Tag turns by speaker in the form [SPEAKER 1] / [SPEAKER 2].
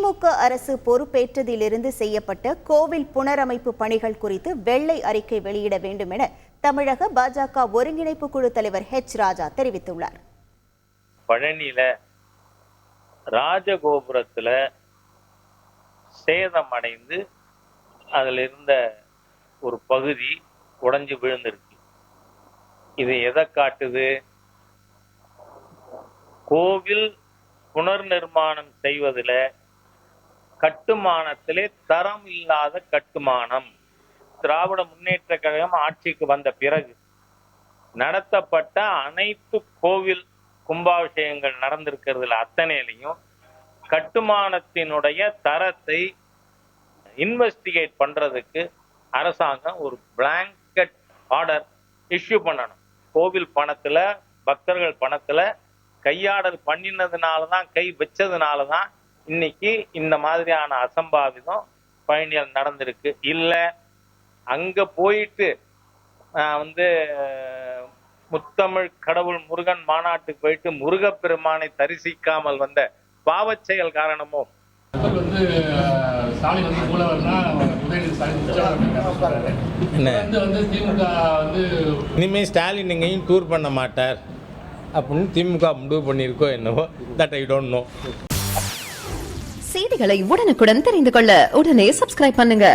[SPEAKER 1] திமுக அரசு பொறுப்பேற்றதிலிருந்து செய்யப்பட்ட கோவில் புனரமைப்பு பணிகள் குறித்து வெள்ளை அறிக்கை வெளியிட வேண்டும் என தமிழக பாஜக ஒருங்கிணைப்பு குழு தலைவர் ராஜா தெரிவித்துள்ளார்.
[SPEAKER 2] பழனியில ராஜகோபுரத்துல சேதம் அடைந்து அதுல இருந்த ஒரு பகுதி உடைஞ்சு விழுந்திருக்கு. இது எதை காட்டுது? கோவில் புனர் நிர்மாணம் செய்வதில் கட்டுமானத்திலே தரம் இல்லாத கட்டுமானம். திராவிட முன்னேற்ற கழகம் ஆட்சிக்கு வந்த பிறகு நடத்தப்பட்ட அனைத்து கோவில் கும்பாபிஷேகங்கள் நடந்திருக்கிறதுல அத்தனையிலையும் கட்டுமானத்தினுடைய தரத்தை இன்வெஸ்டிகேட் பண்றதுக்கு அரசாங்கம் ஒரு பிளாங்கெட் ஆர்டர் இஷ்யூ பண்ணணும். கோவில் பணத்துல, பக்தர்கள் பணத்துல கையாடல் பண்ணினதுனாலதான், கை வச்சதுனாலதான் இன்னைக்கு இந்த மாதிரியான அசம்பாவிதம் பழனியில் நடந்திருக்கு. இல்ல அங்க போயிட்டு முத்தமிழ் கடவுள் முருகன் மாநாட்டுக்கு போயிட்டு முருகப்பெருமானை தரிசிக்காமல் வந்த பாவச் செயல் காரணமோ?
[SPEAKER 3] இனிமே ஸ்டாலின் எங்கேயும் டூர் பண்ண மாட்டார் அப்படின்னு திமுக முடிவு பண்ணியிருக்கோ என்னவோ, தட் ஐ டோன்ட் நோ.
[SPEAKER 4] செய்திகளை உடனுக்குடன் தெரிந்து கொள்ள உடனே சப்ஸ்கிரைப் பண்ணுங்க.